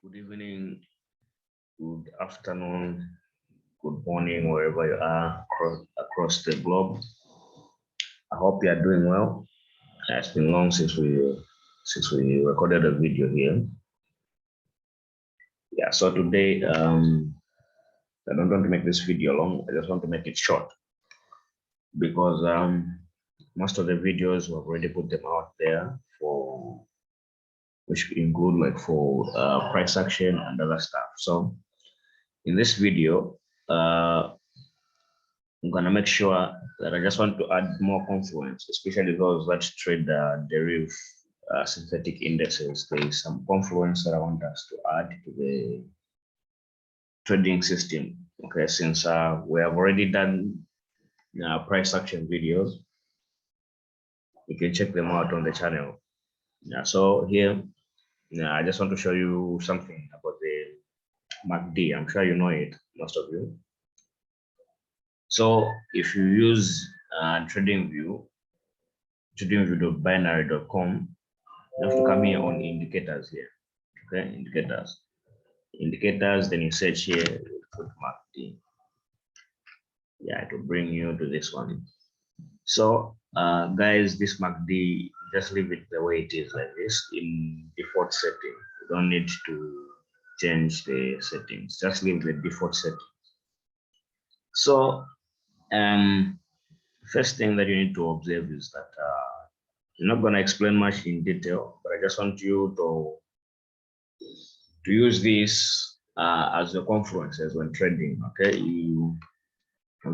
Good evening, good afternoon, good morning, wherever you are across the globe. I hope you are doing well. It's been long since we recorded a video here. Yeah, so today I don't want to make this video long. I just want to make it short because most of the videos we've already put them out there for which include like for price action and other stuff. So in this video, I'm gonna make sure that I just want to add more confluence, especially those that trade DERIV synthetic indices. There is some confluence that I want us to add to the trading system. Okay, since we have already done price action videos, you can check them out on the channel. So here, I just want to show you something about the MACD. I'm sure you know it, most of you. So if you use TradingView.binary.com, you have to come here on indicators here. Okay, indicators, then you search here, put MACD. Yeah, it will bring you to this one. So guys, this MACD, just leave it the way it is, like this, in default setting. You don't need to change the settings, just leave the default setting. So first thing that you need to observe is that I'm not going to explain much in detail, but I just want you to use this as the confluences when trading. Okay, you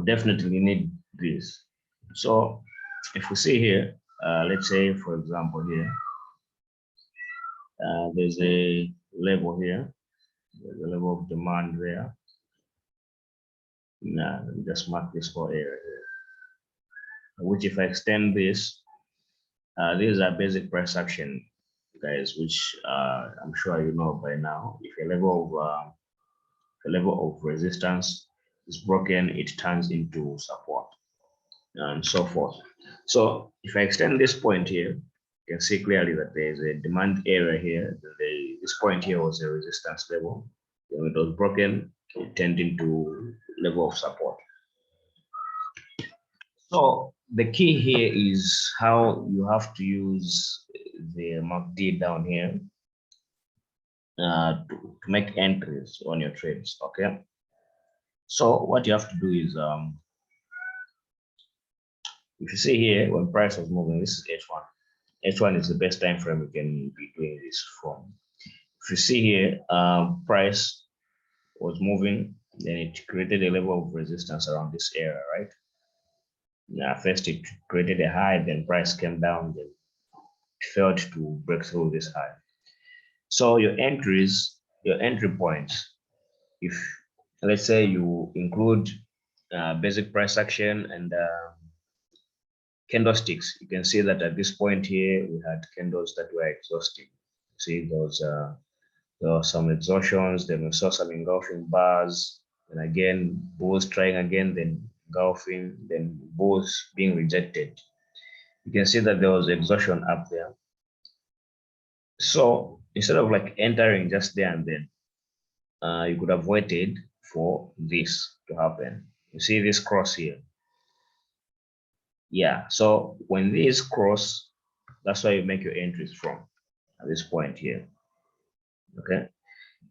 definitely need this. So if we see here, let's say for example here, there's a level here, there's a level of demand there. Now just mark this whole area here, which if I extend this, these are basic price action, guys, which I'm sure you know by now. If a level of resistance is broken, it turns into support and so forth. So if I extend this point here, you can see clearly that there is a demand area here. This point here was a resistance level. When it was broken, it turned into level of support. So the key here is how you have to use the MACD down here to make entries on your trades. Okay. So what you have to do is if you see here when price was moving, this is H1. H1 is the best time frame you can be doing this from. If you see here, price was moving, then it created a level of resistance around this area, right? Now, first it created a high, then price came down, then it failed to break through this high. So your entries, your entry points, if let's say you include basic price action and candlesticks, you can see that at this point here we had candles that were exhausting. See, there were some exhaustions, then we saw some engulfing bars, and again bulls trying again, then engulfing, then bulls being rejected. You can see that there was exhaustion up there. So instead of like entering just there and then, you could have waited for this to happen. You see this cross here. Yeah, so when these cross, that's why you make your entries from at this point here. Okay,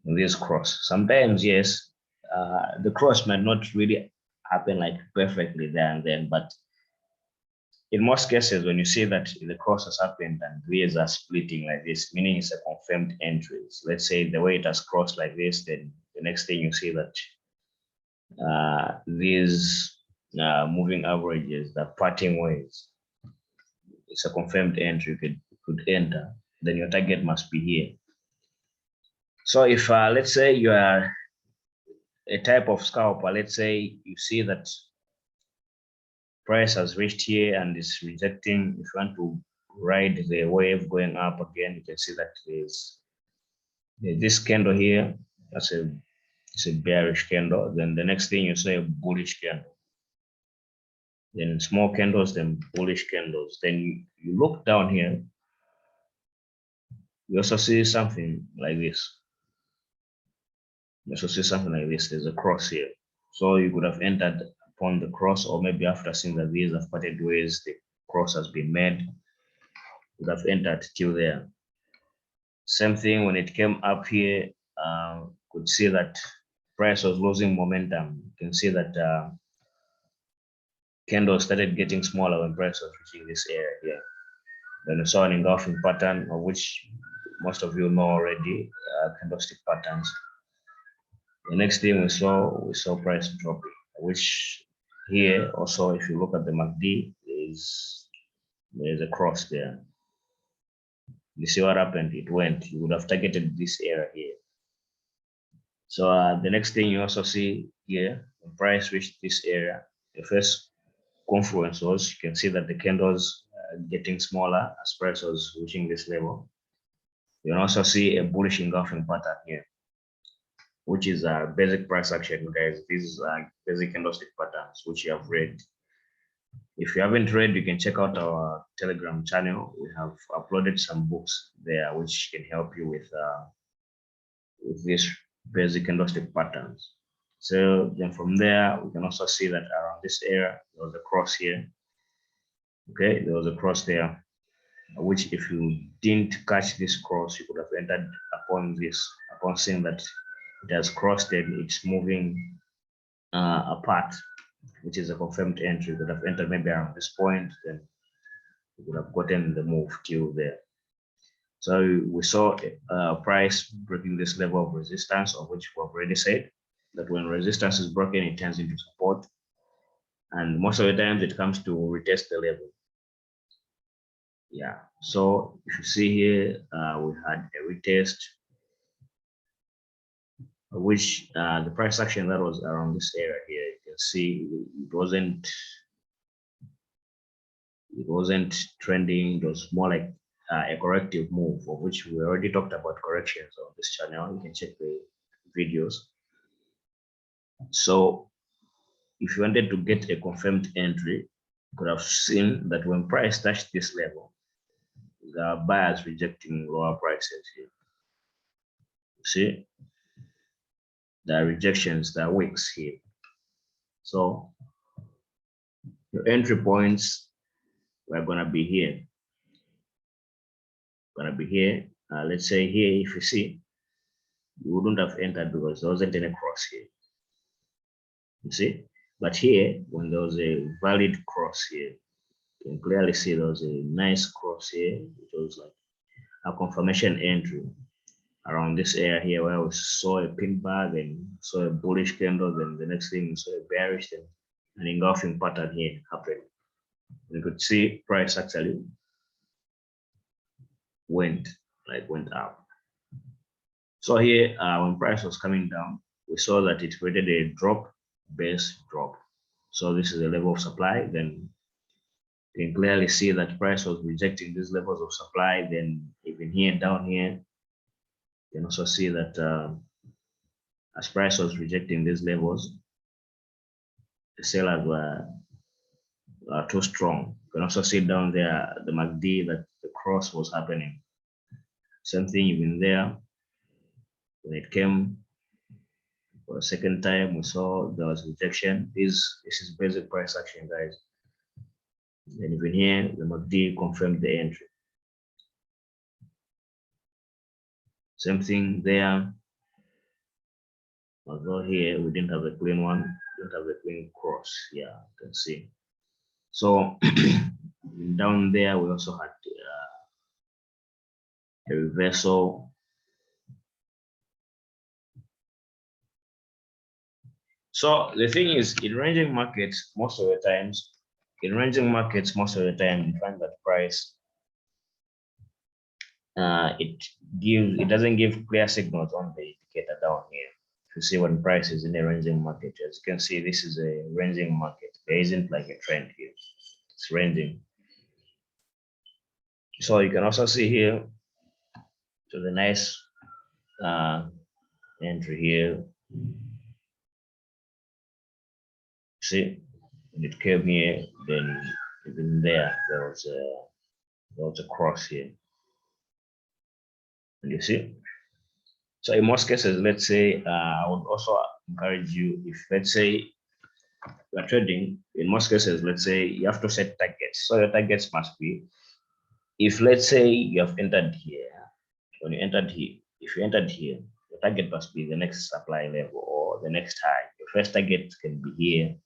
when this cross. Sometimes, yes, the cross might not really happen like perfectly there and then, but in most cases, when you see that the cross has happened and these are splitting like this, meaning it's a confirmed entries. Let's say the way it has crossed like this, then the next thing you see that these moving averages, the parting ways, it's a confirmed entry. You could enter, then your target must be here. So if let's say you are a type of scalper, let's say you see that price has reached here and is rejecting. If you want to ride the wave going up again, you can see that there's this candle here. It's a bearish candle. Then the next thing you say a bullish candle. Then small candles, then bullish candles. Then you look down here, you also see something like this. You also see something like this. There's a cross here. So you could have entered upon the cross, or maybe after seeing that these have parted ways, the cross has been made, you would have entered till there. Same thing when it came up here, could see that price was losing momentum. You can see that candles started getting smaller when price was reaching this area here. Then we saw an engulfing pattern, of which most of you know already, candlestick patterns. The next thing we saw price dropping, which here also, if you look at the MACD, there's a cross there. You see what happened? It went. You would have targeted this area here. So the next thing you also see here, when price reached this area, the first confluence was, you can see that the candles getting smaller as price was reaching this level. You can also see a bullish engulfing pattern here, which is a basic price action, guys. These are basic candlestick patterns, which you have read. If you haven't read, you can check out our Telegram channel. We have uploaded some books there, which can help you with these basic candlestick patterns. So then from there, we can also see that around this area, there was a cross here. Okay, there was a cross there, which if you didn't catch this cross, you could have entered upon this, upon seeing that it has crossed and it's moving apart, which is a confirmed entry. You could have entered maybe around this point, then you could have gotten the move till there. So we saw price breaking this level of resistance, of which we've already said that when resistance is broken, it turns into support. And most of the times it comes to retest the level. Yeah, so if you see here, we had a retest, which the price action that was around this area here, you can see it wasn't trending. It was more like a corrective move, of which we already talked about corrections on this channel. You can check the videos. So if you wanted to get a confirmed entry, you could have seen that when price touched this level, there are buyers rejecting lower prices here. You see, there are rejections, there are wicks here. So your entry points were gonna be here. Let's say here, if you see, you wouldn't have entered because there wasn't any cross here. You see, but here, when there was a valid cross here, you can clearly see there was a nice cross here. It was like a confirmation entry around this area here, where we saw a pin bar, then saw a bullish candle, then the next thing we saw a bearish, then an engulfing pattern here happened. You could see price actually went up. So here, when price was coming down, we saw that it created a drop, base drop. So this is a level of supply. Then you can clearly see that price was rejecting these levels of supply. Then even here, down here, you can also see that as price was rejecting these levels, the sellers were too strong. You can also see down there, the MACD, that the cross was happening. Same thing even there. When it came for a second time, we saw there was rejection. This is basic price action, guys. And even here, the MACD confirmed the entry. Same thing there. Although here we didn't have a clean one, we didn't have a clean cross. Yeah, you can see. So down there, we also had a reversal. So the thing is, in ranging markets, most of the times, you find that price, it doesn't give clear signals on the indicator down here. If you see when price is in a ranging market, as you can see, this is a ranging market. There isn't like a trend here. It's ranging. So you can also see here, so the nice entry here. See, when it came here, then even there was a, cross here. And you see, So in most cases, let's say, I would also encourage you, if let's say you are trading, in most cases, let's say you have to set targets. So your targets must be, if let's say you have entered here, when you entered here, if you entered here, your target must be the next supply level or the next high. Your first target can be here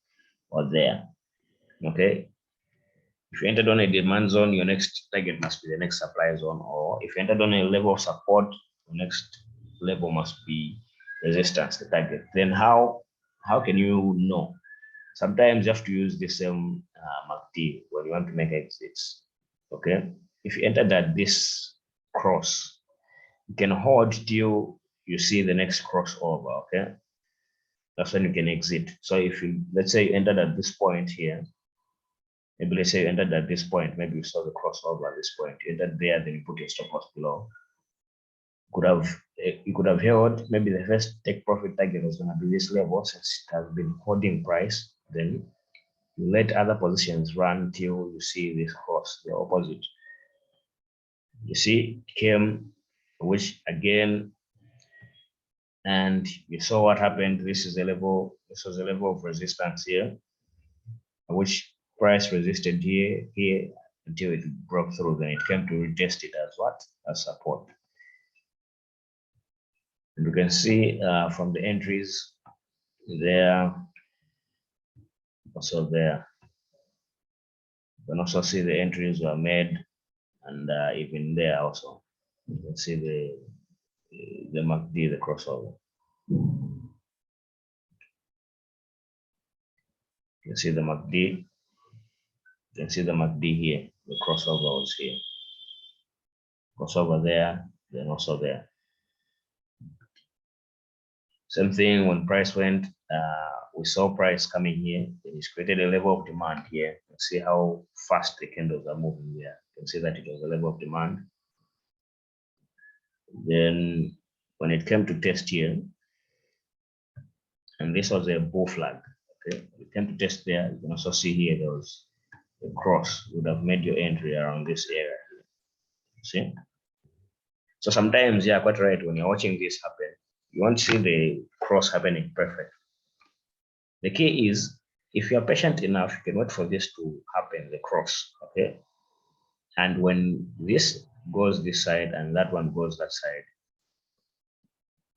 or there. Okay. If you entered on a demand zone, your next target must be the next supply zone, or if you entered on a level of support, your next level must be resistance, the target. Then how can you know? Sometimes you have to use the same MACD when you want to make exits. Okay, if you entered at this cross, you can hold till you see the next crossover. Okay, that's when you can exit. So if you, let's say you entered at this point here, maybe let's say you entered at this point, maybe you saw the crossover at this point, you entered there, then you put your stop loss below. You could have held, maybe the first take profit target was going to be this level, since it has been holding price, then you let other positions run till you see this cross, the opposite. You see, it came, which again, and you saw what happened. This is a level, this was a level of resistance here, which price resisted here until it broke through. Then it came to retest it as what? As support. And you can see from the entries there, also there. You can also see the entries were made, and even there also. You can see the MACD, the crossover. You can see the MACD. You can see the MACD here. The crossover was here. Crossover there, then also there. Same thing when price went, we saw price coming here. It's created a level of demand here. You can see how fast the candles are moving there. You can see that it was a level of demand. Then when it came to test here, and this was a bull flag. Okay, it came to test there. You can also see here there was a cross. You would have made your entry around this area. See? So sometimes, yeah, quite right. When you're watching this happen, you won't see the cross happening perfect. The key is, if you're patient enough, you can wait for this to happen, the cross. Okay. And when this goes this side and that one goes that side,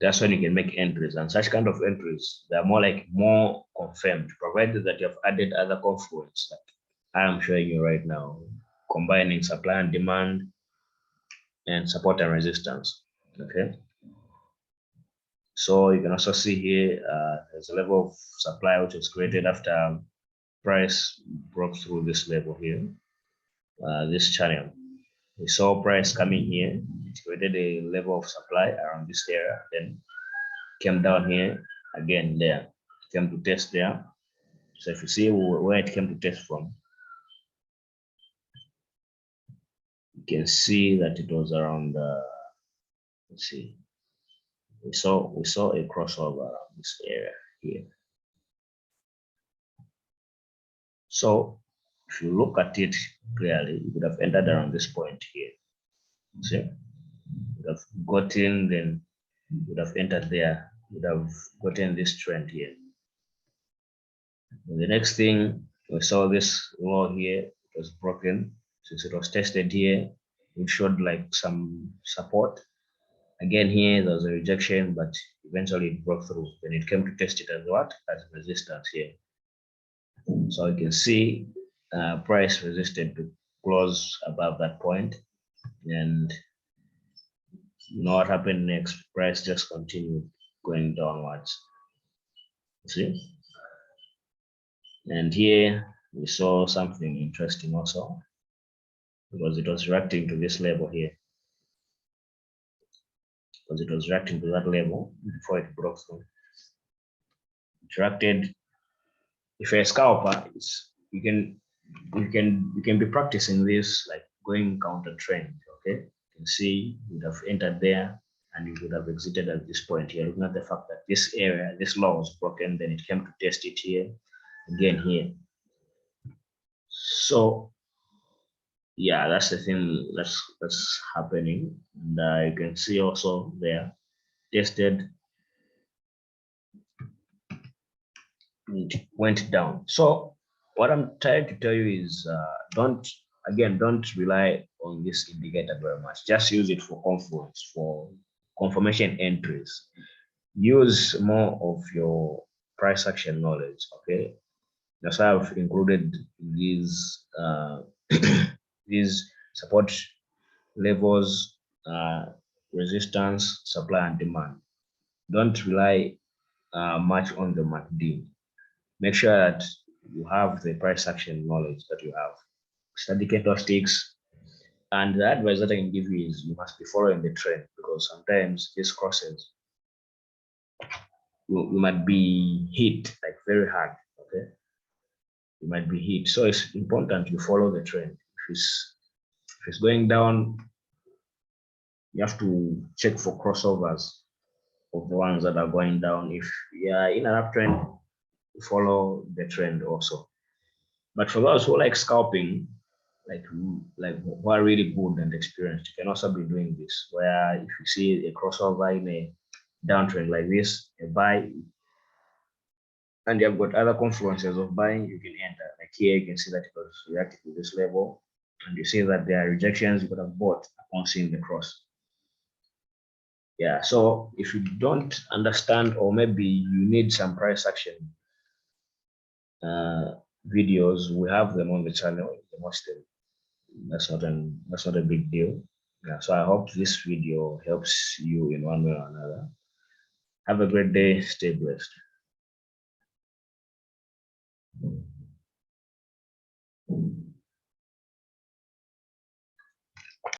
that's when you can make entries. And such kind of entries, they're more confirmed, provided that you have added other confluence that I am showing you right now, combining supply and demand and support and resistance. Okay. So you can also see here, there's a level of supply which was created after price broke through this level here, this channel. We saw price coming here, it created a level of supply around this area, then came down here again there, came to test there. So if you see where it came to test from, you can see that it was around, let's see, we saw a crossover around this area here. So if you look at it clearly, you would have entered around this point here. See, you would have gotten, then you would have entered there, you would have gotten this trend here. And the next thing, we saw this low here, it was broken. Since it was tested here, it showed like some support. Again here, there was a rejection, but eventually it broke through. Then it came to test it as what? As resistance here. So you can see price resisted to close above that point, and you know what happened next? Price just continued going downwards. See? And here we saw something interesting also, because it was reacting to this level here. Because it was reacting to that level before it broke through. It reacted. If you're a scalper, you can be practicing this, like going counter trend. Okay, you can see you would have entered there and you would have exited at this point here, looking at the fact that this area, this low was broken, then it came to test it here, again here. So yeah, that's the thing that's happening. And you can see also there, tested, it went down. So what I'm trying to tell you is don't rely on this indicator very much. Just use it for confluence, for confirmation entries. Use more of your price action knowledge. Okay, that's why I've included these these support levels, resistance, supply and demand. Don't rely much on the MACD. Make sure that you have the price action knowledge that you have. Study candlesticks, and the advice that I can give you is you must be following the trend, because sometimes these crosses you might be hit like very hard. Okay, you might be hit. So it's important you follow the trend. If it's going down, you have to check for crossovers of the ones that are going down. If you are in an uptrend, follow the trend also. But for those who like scalping, like who are really good and experienced, you can also be doing this, where if you see a crossover in a downtrend like this, a buy, and you've got other confluences of buying, you can enter. Like here, you can see that it was reacting to this level, and you see that there are rejections you could have bought upon seeing the cross. Yeah, so if you don't understand, or maybe you need some price action videos, we have them on the channel. You can watch them. That's not a big deal. Yeah, so I hope this video helps you in one way or another. Have a great day. Stay blessed.